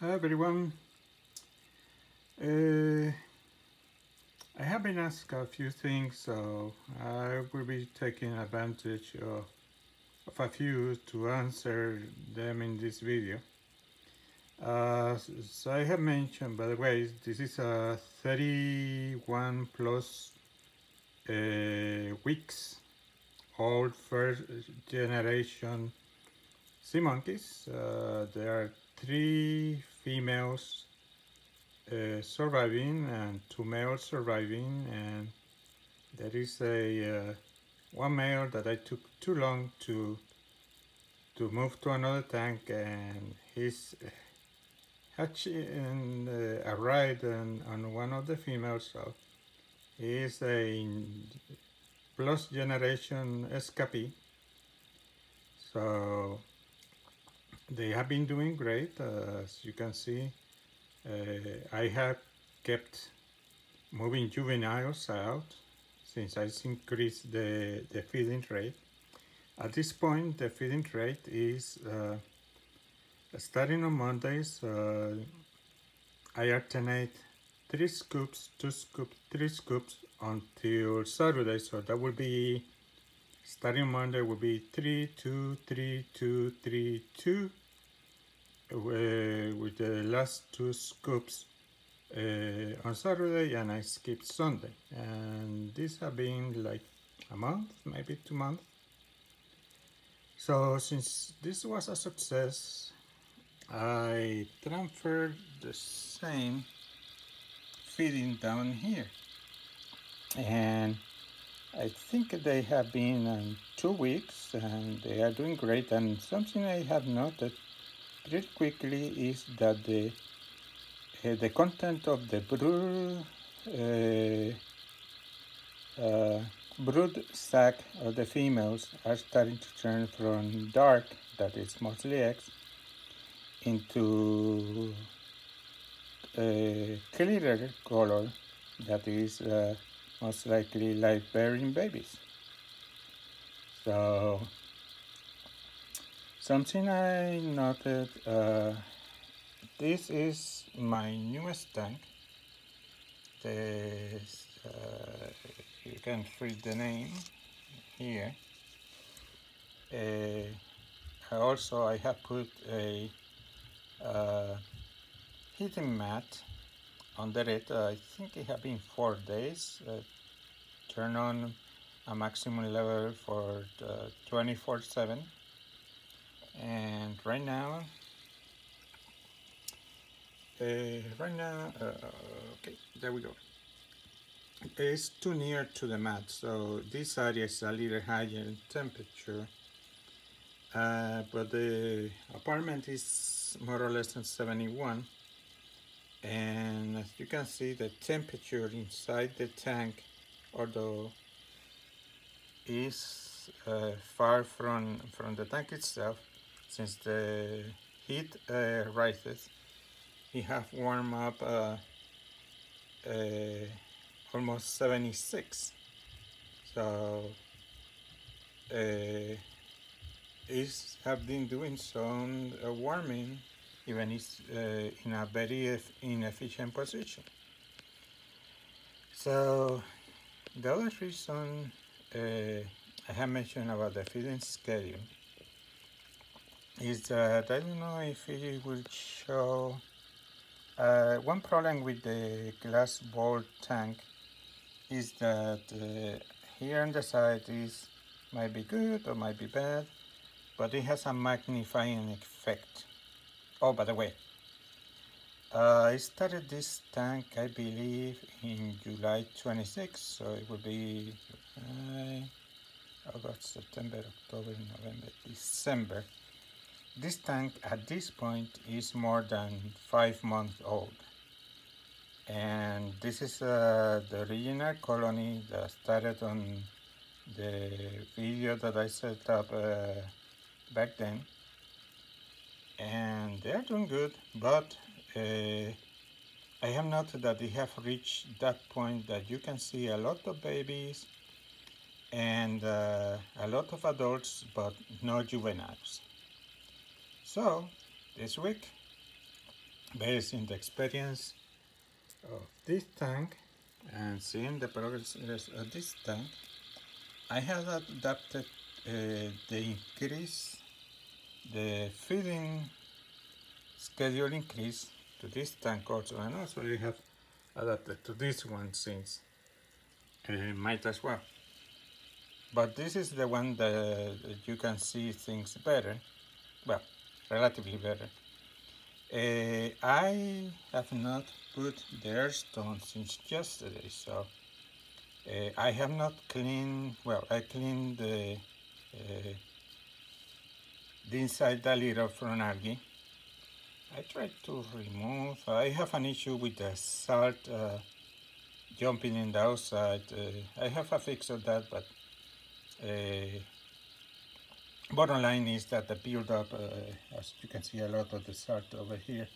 Hi everyone. Uh, I have been asked a few things, so I will be taking advantage of a few to answer them in this video. So I have mentioned, by the way, this is a 31 plus weeks old first generation sea monkeys. There are 3 females surviving and 2 males surviving, and there is a one male that I took too long to move to another tank, and he's hatching a ride on one of the females. So he is a plus generation escapee. So they have been doing great, as you can see. I have kept moving juveniles out since I increased the feeding rate. At this point, the feeding rate is starting on Mondays. I alternate 3 scoops, 2 scoops, 3 scoops until Saturday. So that will be starting Monday will be 3, 2, 3, 2, 3, 2, with the last 2 scoops on Saturday, and I skipped Sunday. And this have been like a month, maybe 2 months. So since this was a success, I transferred the same feeding down here. And I think they have been 2 weeks and they are doing great. And something I have noted pretty quickly is that the content of the brood sac of the females are starting to turn from dark, that is mostly eggs, into a clearer color, that is most likely live-bearing babies. So something I noted, this is my newest tank. This, you can read the name here. Also, I have put a heating mat under it. I think it has been 4 days. Turn on a maximum level for 24/7. And right now, okay, there we go. It's too near to the mat, so this area is a little higher in temperature, but the apartment is more or less in 71, and as you can see, the temperature inside the tank, although is far from the tank itself, since the heat rises, it have warmed up almost 76. So it's have been doing some warming, even it's in a very inefficient position. So the other reason I have mentioned about the feeding schedule is that I don't know if it will show. One problem with the glass bowl tank is that here on the side is might be good or might be bad, but it has a magnifying effect. Oh, by the way, I started this tank, I believe, in July 26, so it will be August, September, October, November, December. This tank at this point is more than 5 months old. And this is the original colony that started on the video that I set up back then. And they are doing good, but I have noted that they have reached that point that you can see a lot of babies and a lot of adults, but no juveniles. So this week based on the experience of this tank and seeing the progress of this tank, I have adapted the feeding schedule increase to this tank also, and also I have adapted to this one since might as well. But this is the one that you can see things better, well, relatively better. I have not put the airstone since yesterday, so I have not cleaned, well, I cleaned the inside the litter from algae. I tried to remove, I have an issue with the salt jumping in the outside. I have a fix of that, but bottom line is that the build-up, as you can see, a lot of the salt over here.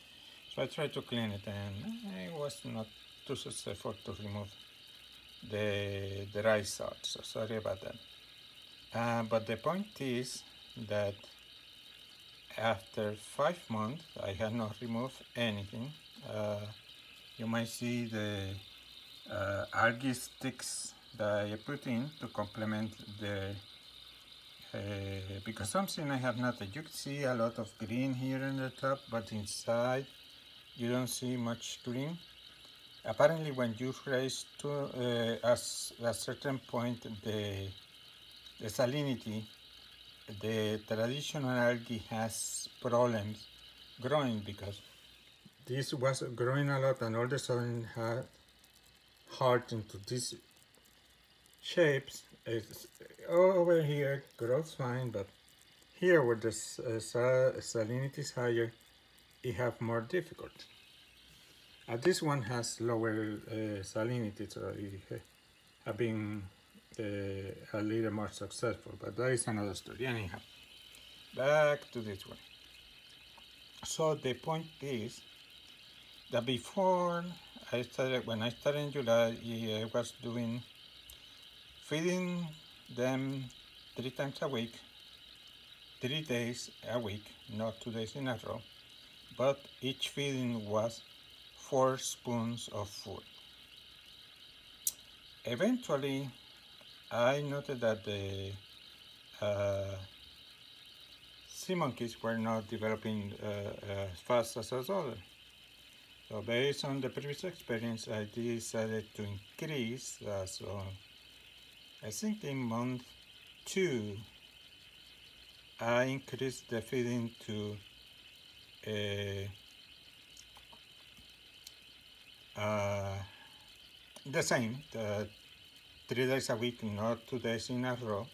So I tried to clean it, and I was not too successful to remove the dry salt. So sorry about that. But the point is that after 5 months, I have not removed anything. You might see the algae sticks that I put in to complement the because something I have noticed, you can see a lot of green here in the top, but inside you don't see much green. Apparently when you raise to a certain point the salinity, the traditional algae has problems growing because this was growing a lot and all of a sudden had hard into these shapes. Over here grows fine, but here where the salinity is higher, it have more difficulty. This one has lower salinity, so it have been a little more successful, but that is another story. Anyhow, back to this one. So the point is that before I started, when I started in July, I was feeding them 3 times a week, 3 days a week, not 2 days in a row, but each feeding was 4 spoons of food. Eventually, I noted that the sea monkeys were not developing as fast as others. So based on the previous experience, I decided to increase. So I think in month 2, I increased the feeding to the same, 3 days a week, not 2 days in a row,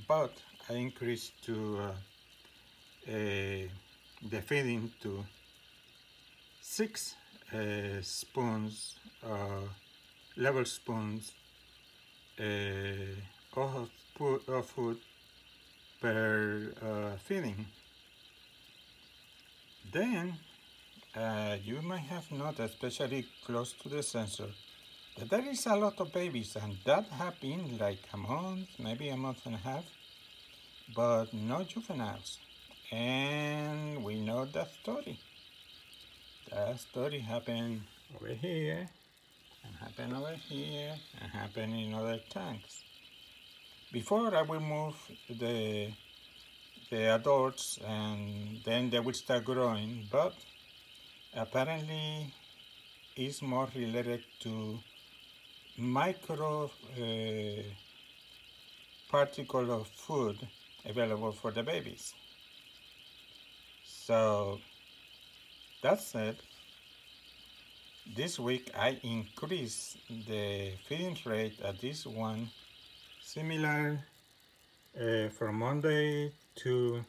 but I increased to the feeding to 6 spoons, level spoons of food per feeding. Then you might have noticed, especially close to the sensor, that there is a lot of babies, and that have been like a month, maybe a month and a half, but no juveniles. And we know that story. That story happened over here, and happened over here, and happened in other tanks. Before I will move the adults, and then they will start growing, but apparently it's more related to micro particle of food available for the babies. So that said, this week I increased the feeding rate at this one, similar from Monday to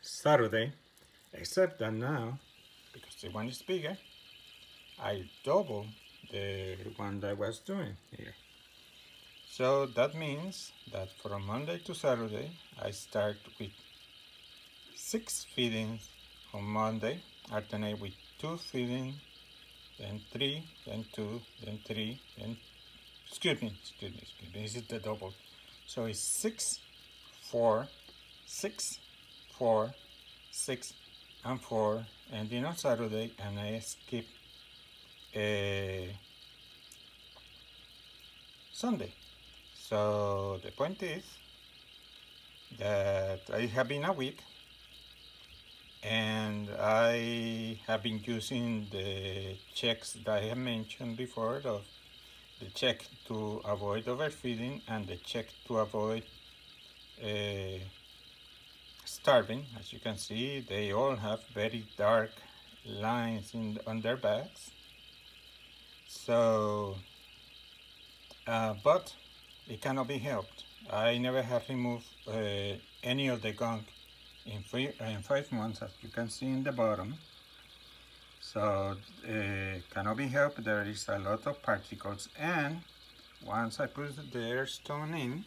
Saturday, except that now, because the one is bigger, I double the one that I was doing here. So that means that from Monday to Saturday, I start with 6 feedings on Monday, alternate with 2 feedings, then 3, then 2, then 3, then, excuse me, this is the double. So it's 6, 4, 6, 4, 6, and 4, ending on Saturday, and I skip Sunday. So the point is that I have been a week, and I have been using the checks that I have mentioned before, of the check to avoid overfeeding and the check to avoid starving. As you can see, they all have very dark lines on their backs. So, but it cannot be helped. I never have removed any of the gunk in 5 months, as you can see in the bottom. So cannot be helped. There is a lot of particles, and once I put the air stone in,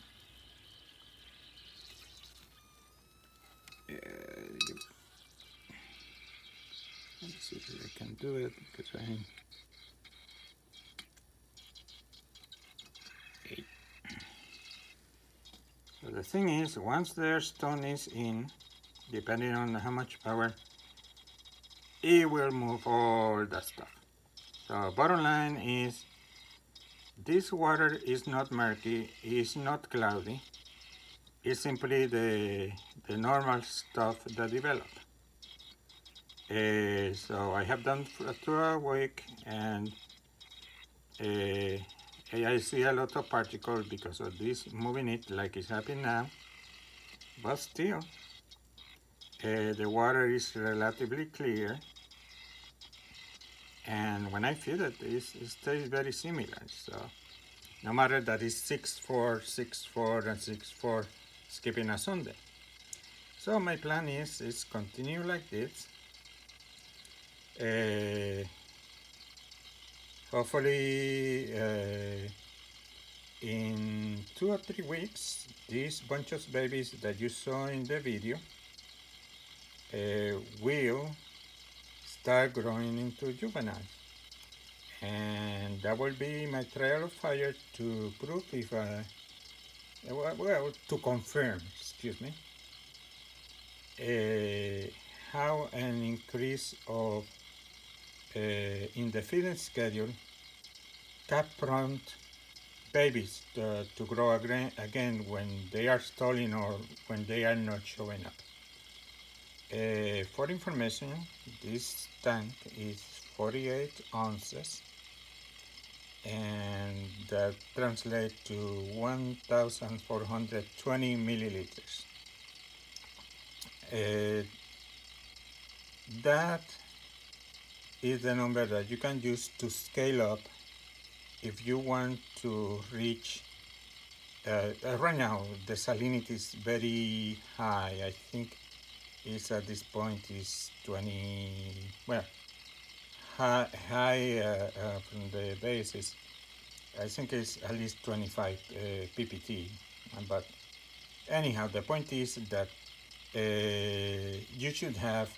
let's see if I can do it, because I'm 8. So the thing is, once the air stone is in, depending on how much power, it will move all that stuff. So bottom line is, this water is not murky, it's not cloudy, it's simply the normal stuff that developed. So I have done through a week, and I see a lot of particles because of this moving it like it's happening now, but still the water is relatively clear, and when I feed it, it stays very similar. So no matter that it's 6-4, 6-4, and 6-4, skipping a Sunday. So my plan is continue like this. Hopefully in 2 or 3 weeks, these bunch of babies that you saw in the video will start growing into juveniles, and that will be my trial of fire to prove if well, to confirm, excuse me, how an increase of in the feeding schedule can prompt babies to grow again when they are stalling or when they are not showing up. For information, this tank is 48 ounces, and that translates to 1,420 milliliters. That is the number that you can use to scale up if you want to reach. Right now the salinity is very high. I think it's at this point is 20, well, high from the basis. I think it's at least 25 ppt, but anyhow, the point is that you should have,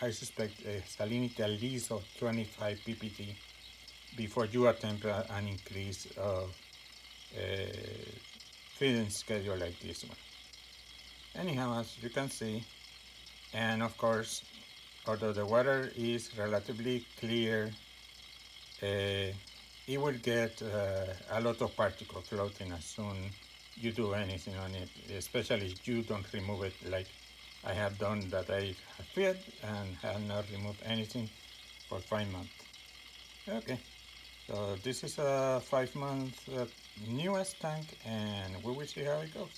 I suspect, a salinity at least of 25 ppt before you attempt an increase of feeding schedule like this one. Anyhow, as you can see, and of course, although the water is relatively clear, it will get a lot of particles floating as soon you do anything on it, especially if you don't remove it like I have done, that I have fed and have not removed anything for 5 months. Okay, so this is a 5 month newest tank, and we will see how it goes.